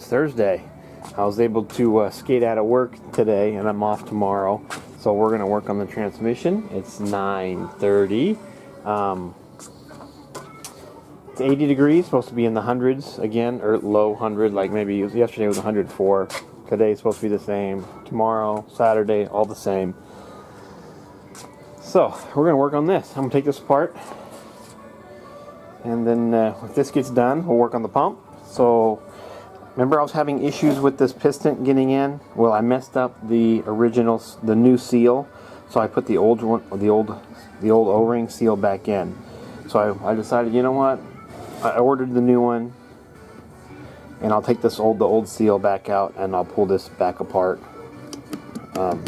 It's Thursday. I was able to skate out of work today, and I'm off tomorrow. So we're gonna work on the transmission. It's 9:30. It's 80 degrees. Supposed to be in the hundreds again, or low hundred. Like maybe yesterday was 104. Today's supposed to be the same. Tomorrow, Saturday, all the same. So we're gonna work on this. I'm gonna take this apart, and then if this gets done, we'll work on the pump. So remember, I was having issues with this piston getting in. Well, I messed up the new seal, so I put the old O-ring seal back in. So I decided, you know what? I ordered the new one, and I'll take the old seal back out, and I'll pull this back apart. Because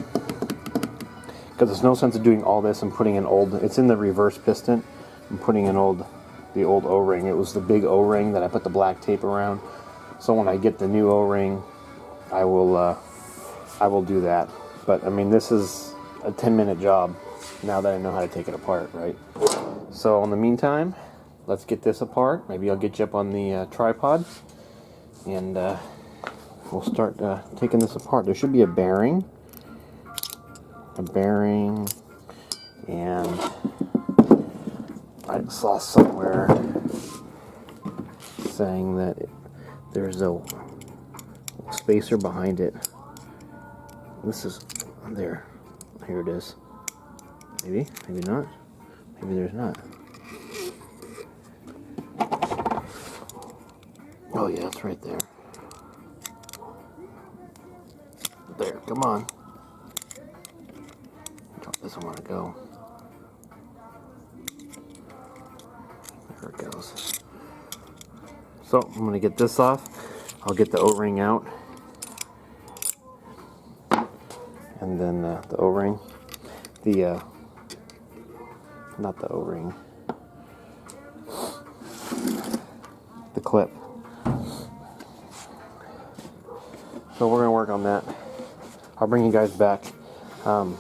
there's no sense of doing all this and putting an old. It's in the reverse piston. I'm putting the old O-ring. It was the big O-ring that I put the black tape around. So when I get the new O-ring, I will do that. But I mean, this is a 10-minute job now that I know how to take it apart, right? So in the meantime, let's get this apart. Maybe I'll get you up on the tripod, and we'll start taking this apart. There should be a bearing, and I saw somewhere saying that there's a spacer behind it. This is there. Here it is. Maybe not. Maybe there's not. Oh yeah, it's right there. There, come on. Doesn't want to go. There it goes. So I'm going to get this off. I'll get the O-ring out. And then the O-ring. Not the O-ring. The clip. So we're going to work on that. I'll bring you guys back. I'm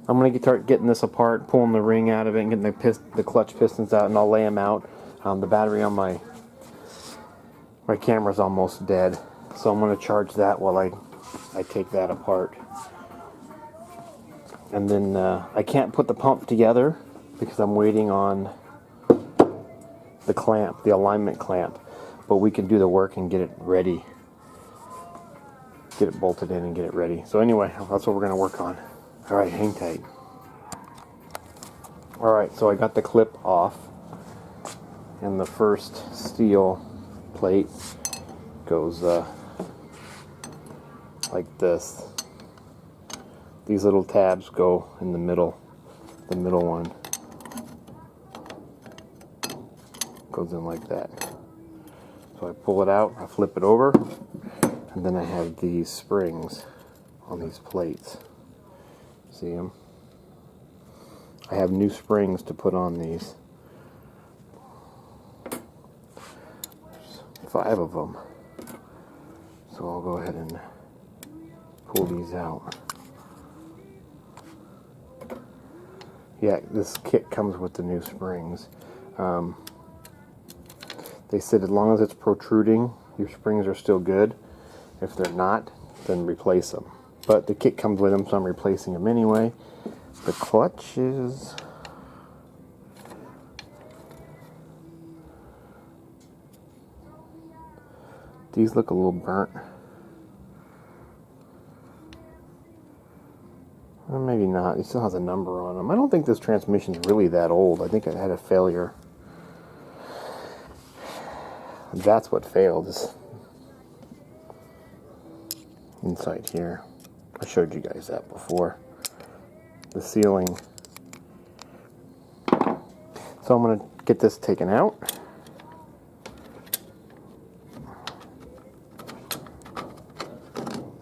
going to start getting this apart, pulling the ring out of it, and getting the clutch pistons out, and I'll lay them out. The battery on my camera's almost dead, so I'm going to charge that while I take that apart. And then I can't put the pump together because I'm waiting on the clamp, the alignment clamp. But we can do the work and get it ready. Get it bolted in and get it ready. So anyway, that's what we're going to work on. Alright, hang tight. Alright, so I got the clip off, and the first steel plate goes like this. These little tabs go in the middle. The middle one goes in like that. So I pull it out, I flip it over, and then I have these springs on these plates. See them? I have new springs to put on these. There's 5 of them. So I'll go ahead and pull these out. Yeah, this kit comes with the new springs. They said as long as it's protruding, your springs are still good. If they're not, then replace them. But the kit comes with them, so I'm replacing them anyway. The clutch is... These look a little burnt. Or maybe not. It still has a number on them. I don't think this transmission's really that old. I think it had a failure. That's what failed. Is inside here. I showed you guys that before. The sealing. So I'm going to get this taken out.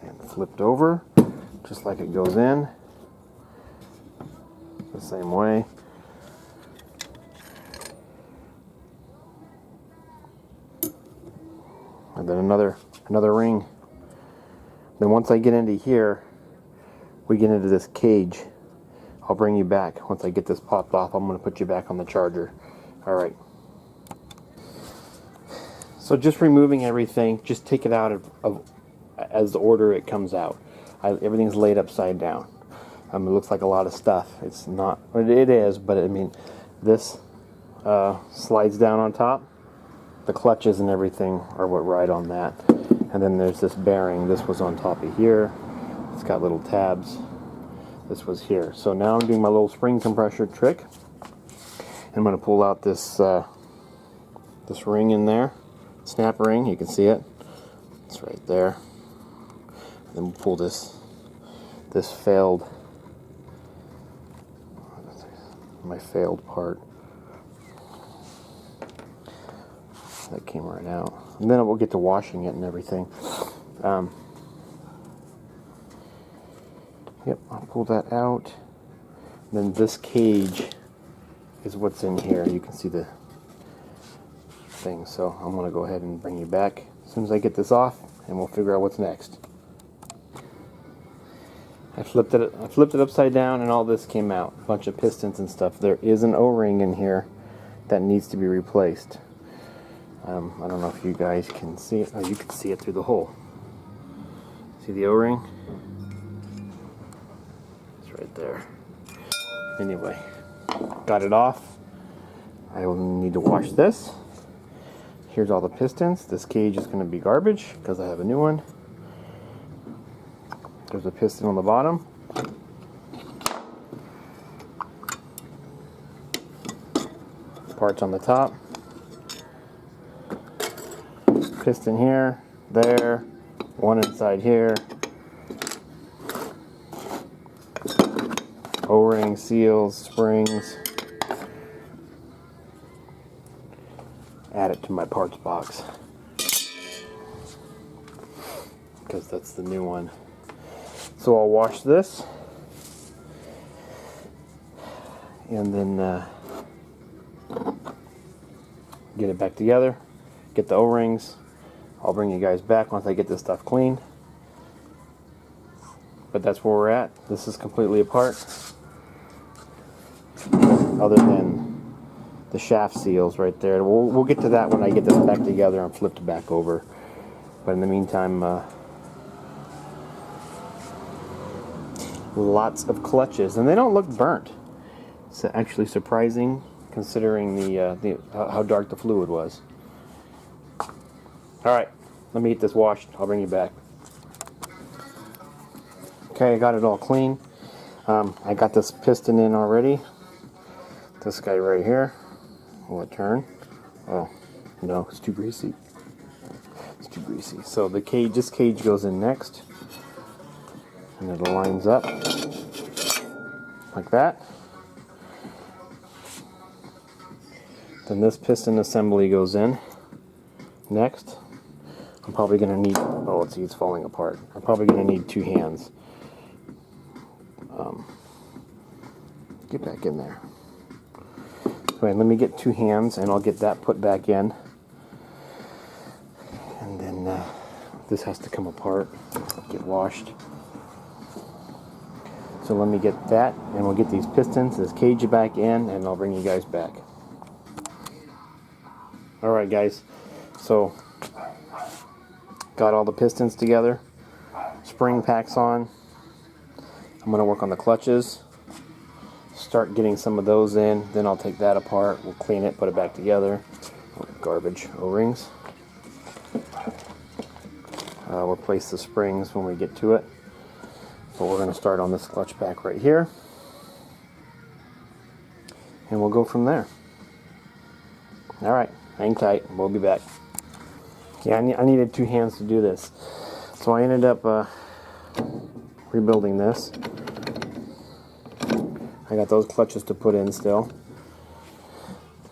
And flipped over, just like it goes in. The same way. And then another ring. Then once I get into here, we get into this cage. I'll bring you back. Once I get this popped off, I'm going to put you back on the charger. Alright. So just removing everything, just take it out of as the order it comes out. Everything's laid upside down. It looks like a lot of stuff. It's not. It is, but I mean, this slides down on top. The clutches and everything are what ride on that. And then there's this bearing. This was on top of here. It's got little tabs. This was here. So now I'm doing my little spring compressor trick. I'm going to pull out this this ring in there, snap ring. You can see it. It's right there. And then we'll pull this failed, my failed part. That came right out. And then we'll get to washing it and everything. Yep, I'll pull that out. Then this cage is what's in here. You can see the thing. So I'm going to go ahead and bring you back as soon as I get this off, and we'll figure out what's next. I flipped it upside down, and all this came out. A bunch of pistons and stuff. There is an O-ring in here that needs to be replaced. I don't know if you guys can see it. Oh, you can see it through the hole. See the O-ring? It's right there. Anyway, got it off. I will need to wash this. Here's all the pistons. This cage is going to be garbage because I have a new one. There's a piston on the bottom. Parts on the top. Piston here, there, one inside here. O-ring, seals, springs. Add it to my parts box because that's the new one. So I'll wash this and then get it back together, get the O-rings. I'll bring you guys back once I get this stuff clean. But that's where we're at. This is completely apart, other than the shaft seals right there. We'll get to that when I get this back together and flipped back over. But in the meantime, lots of clutches, and they don't look burnt. It's actually surprising considering the how dark the fluid was. All right, let me get this washed. I'll bring you back. Okay, I got it all clean. I got this piston in already. This guy right here. Will it turn? Oh, no, it's too greasy. It's too greasy. So the cage, this cage goes in next, and it lines up like that. Then this piston assembly goes in next. I'm probably going to need, oh, let's see, it's falling apart. I'm probably going to need two hands. Get back in there. Wait, let me get two hands and I'll get that put back in. And then this has to come apart, get washed. So let me get that and we'll get these pistons, this cage back in, and I'll bring you guys back. Alright guys, so got all the pistons together, spring packs on. I'm going to work on the clutches, start getting some of those in, then I'll take that apart, we'll clean it, put it back together. Garbage O-rings. Replace the springs when we get to it. But we're going to start on this clutch pack right here, and we'll go from there. Alright, hang tight, we'll be back. Yeah, I needed two hands to do this, so I ended up rebuilding this. I got those clutches to put in still,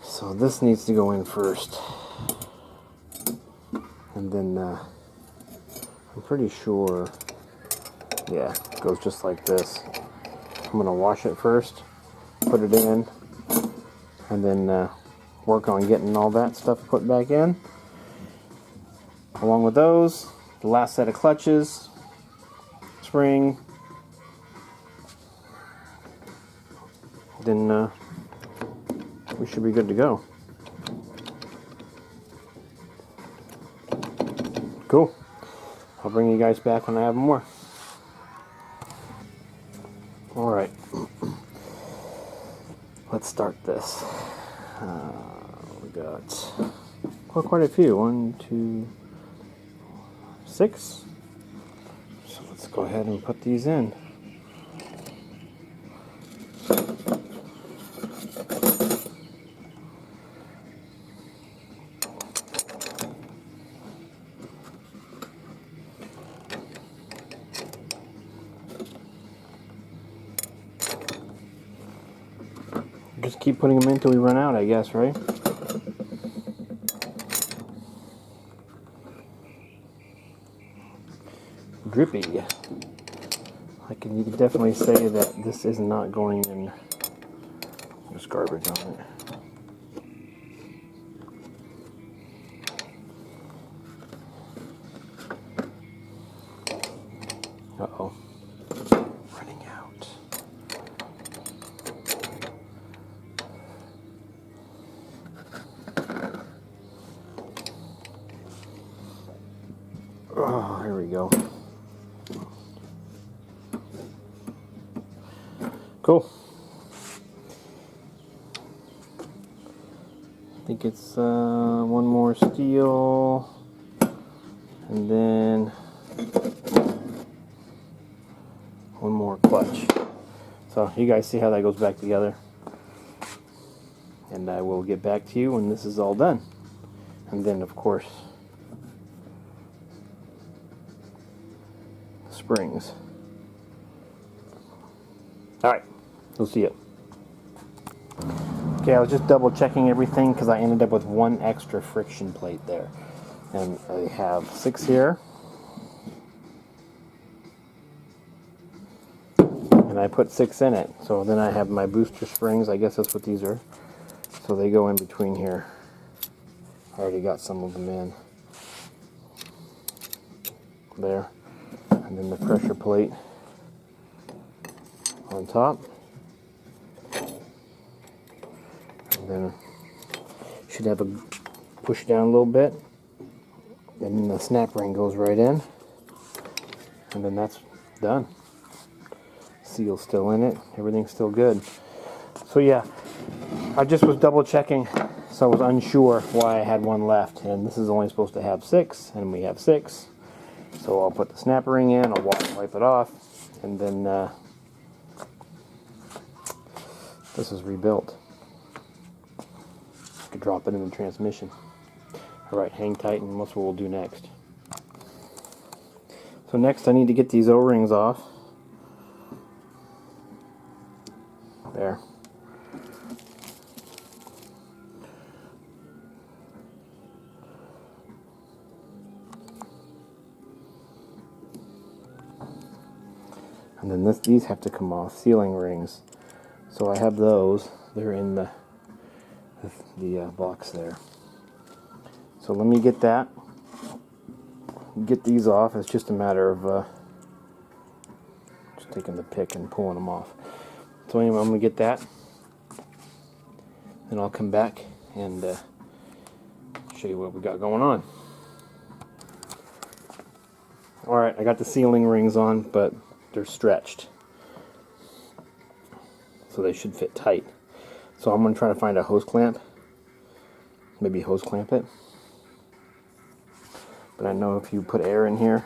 so this needs to go in first, and then I'm pretty sure, yeah, it goes just like this. I'm going to wash it first, put it in, and then work on getting all that stuff put back in. Along with those, the last set of clutches, spring, then we should be good to go. Cool. I'll bring you guys back when I have more. Alright. Let's start this. We got quite a few. 1, 2, 6. So let's go ahead and put these in. Just keep putting them in until we run out, I guess, right? Drippy. You can definitely say that this is not going in. There's garbage on it. Uh-oh. Running out. Oh, here we go. Cool. I think it's one more steel, and then one more clutch. So you guys see how that goes back together. And I will get back to you when this is all done. And then, of course, springs. Alright, we'll see you. Okay, I was just double checking everything because I ended up with one extra friction plate there. And I have 6 here. And I put 6 in it. So then I have my booster springs. I guess that's what these are. So they go in between here. I already got some of them in. There. And then the pressure plate on top. And then should have a push down a little bit. And then the snap ring goes right in. And then that's done. Seal's still in it. Everything's still good. So yeah, I just was double checking, so I was unsure why I had one left. And this is only supposed to have 6, and we have 6. So I'll put the snap ring in, I'll wipe it off, and then this is rebuilt. I could drop it in the transmission. Alright, hang tight, and that's what we'll do next. So next I need to get these O-rings off. There. And then these have to come off, sealing rings. So I have those. They're in the box there. So let me get that. Get these off. It's just a matter of just taking the pick and pulling them off. So anyway, I'm going to get that. Then I'll come back and show you what we got going on. Alright, I got the sealing rings on, but they're stretched. So they should fit tight. So I'm going to try to find a hose clamp. Maybe hose clamp it. But I know if you put air in here,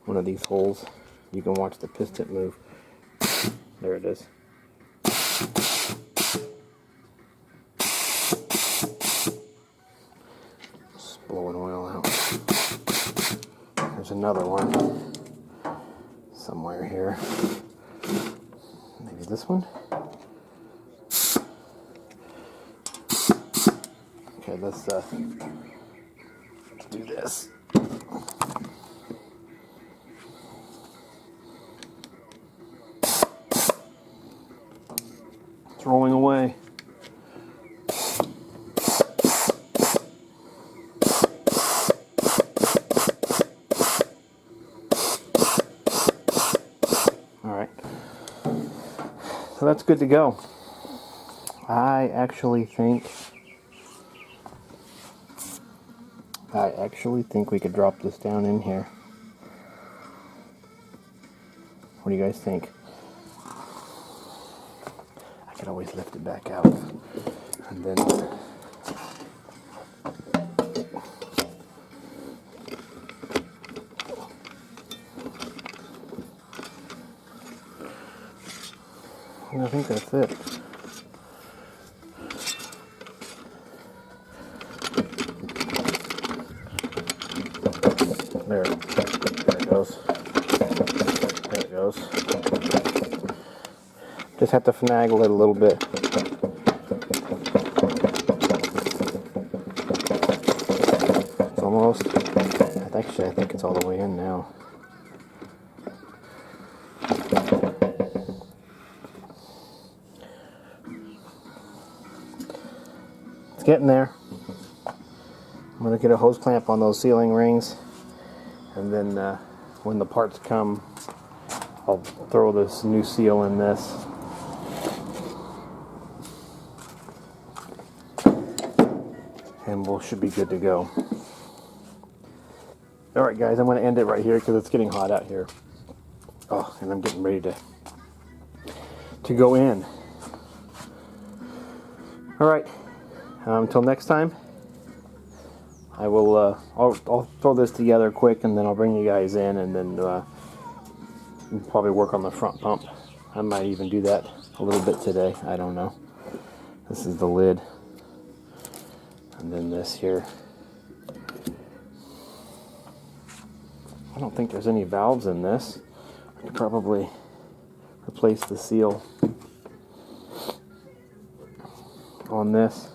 one of these holes, you can watch the piston move. There it is. Just blowing oil out. There's another one. Somewhere here. Maybe this one? Okay, let's do this. It's rolling away. So that's good to go. I actually think I actually think we could drop this down in here. What do you guys think? I could always lift it back out. And then I think that's it. There it goes. There it goes. Just have to finagle it a little bit. It's almost. Actually, I think it's all the way in now. It's getting there. I'm going to get a hose clamp on those ceiling rings, and then when the parts come, I'll throw this new seal in this. And we should be good to go. Alright guys, I'm going to end it right here because it's getting hot out here. Oh, and I'm getting ready to go in. Alright, until next time, I will, I'll throw this together quick and then I'll bring you guys in, and then we'll probably work on the front pump. I might even do that a little bit today, I don't know. This is the lid. And then this here. I don't think there's any valves in this. I could probably replace the seal on this.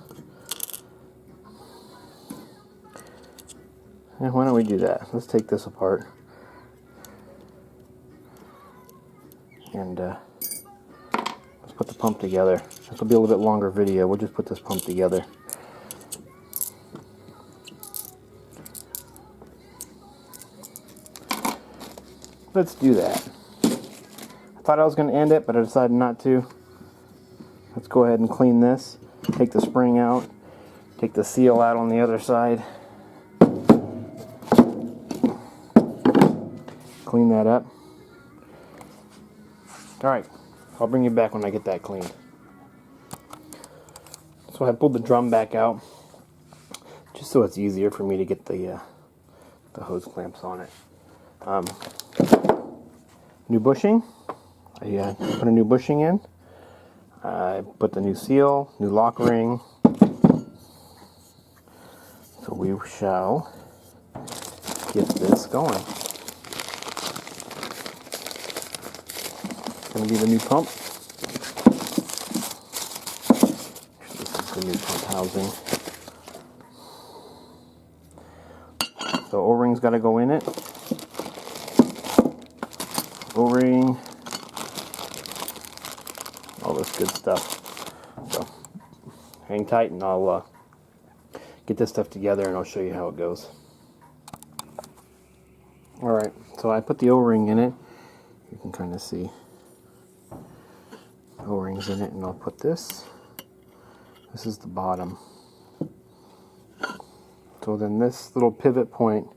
Yeah, why don't we do that? Let's take this apart. And let's put the pump together. This will be a little bit longer video. We'll just put this pump together. Let's do that. I thought I was going to end it, but I decided not to. Let's go ahead and clean this. Take the spring out. Take the seal out on the other side. Clean that up. Alright, I'll bring you back when I get that cleaned. So I pulled the drum back out, just so it's easier for me to get the hose clamps on it. New bushing. I put a new bushing in. I put the new seal, new lock ring. So we shall get this going. It's going to be the new pump. This is the new pump housing. So O-ring's got to go in it. O-ring, all this good stuff. So hang tight and I'll get this stuff together and I'll show you how it goes. Alright, so I put the O-ring in it. You can kind of see O-rings in it, and I'll put this. This is the bottom. So then this little pivot point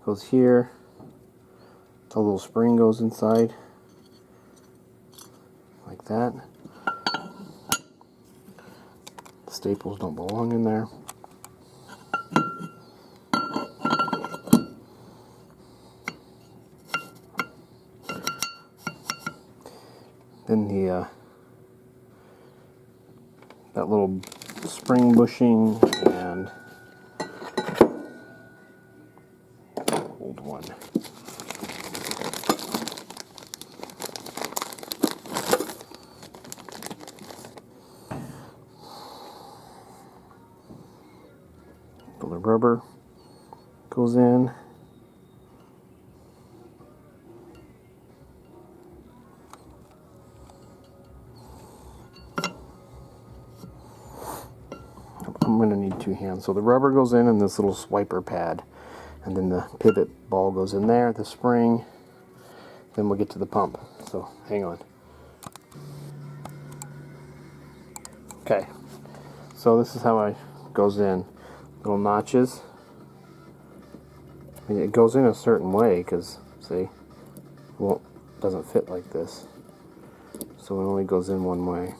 goes here. The little spring goes inside like that. The staples don't belong in there. Then the that little spring bushing and old one. The rubber goes in. I'm going to need two hands. So the rubber goes in this little swiper pad, and then the pivot ball goes in there, the spring, then we'll get to the pump. So hang on. Okay, so this is how it goes in. Little notches, I mean, it goes in a certain way because, see, well, it doesn't fit like this. So it only goes in one way.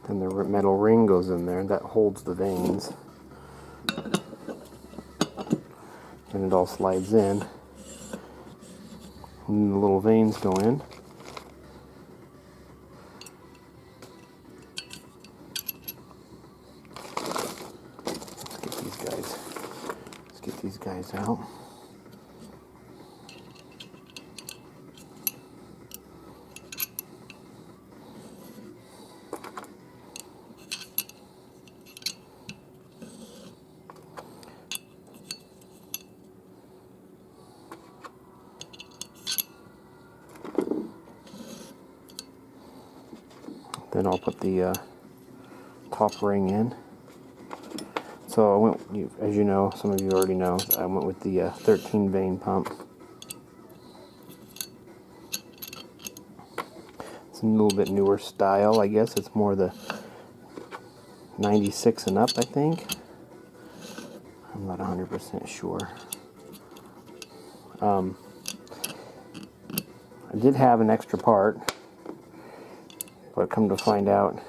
Then the metal ring goes in there, and that holds the vanes. And it all slides in. And the little vanes go in. Let's get these guys out. Then I'll put the top ring in. So I went, as you know, some of you already know, I went with the 13 vane pump. It's a little bit newer style, I guess. It's more the 96 and up, I think. I'm not 100% sure. I did have an extra part, but come to find out,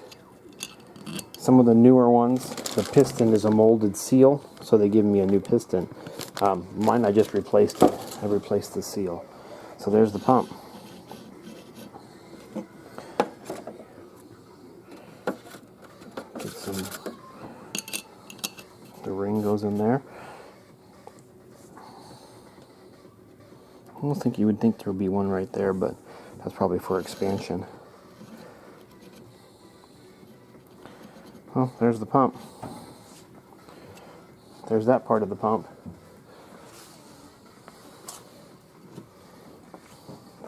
some of the newer ones, the piston is a molded seal, so they give me a new piston. Mine, I just replaced it. I replaced the seal. So there's the pump. Get some, the ring goes in there. I don't think you would think there would be one right there, but that's probably for expansion. Well, there's the pump. There's that part of the pump.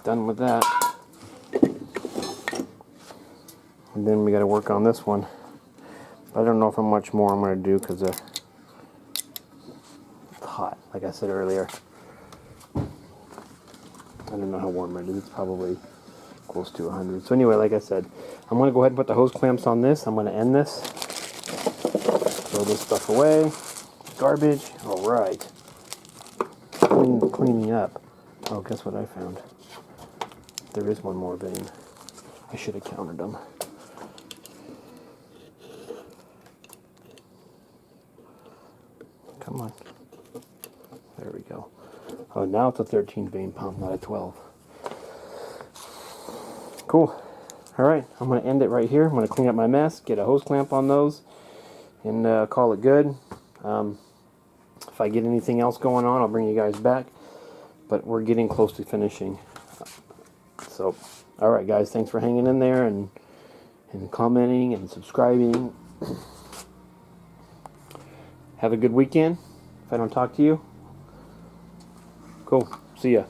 Done with that. And then we got to work on this one. I don't know how much more I'm going to do because it's hot, like I said earlier. I don't know how warm it is. It's probably close to 100. So anyway, like I said, I'm going to go ahead and put the hose clamps on this. I'm going to end this. Throw this stuff away. Garbage. All right. Cleaning up. Oh, guess what I found? There is one more vane. I should have counted them. Come on. There we go. Oh, now it's a 13 vane pump, not a 12. Cool. All right, I'm going to end it right here. I'm going to clean up my mess, get a hose clamp on those, and call it good. If I get anything else going on, I'll bring you guys back. But we're getting close to finishing. So, all right, guys, thanks for hanging in there and commenting and subscribing. Have a good weekend. If I don't talk to you, cool. See ya.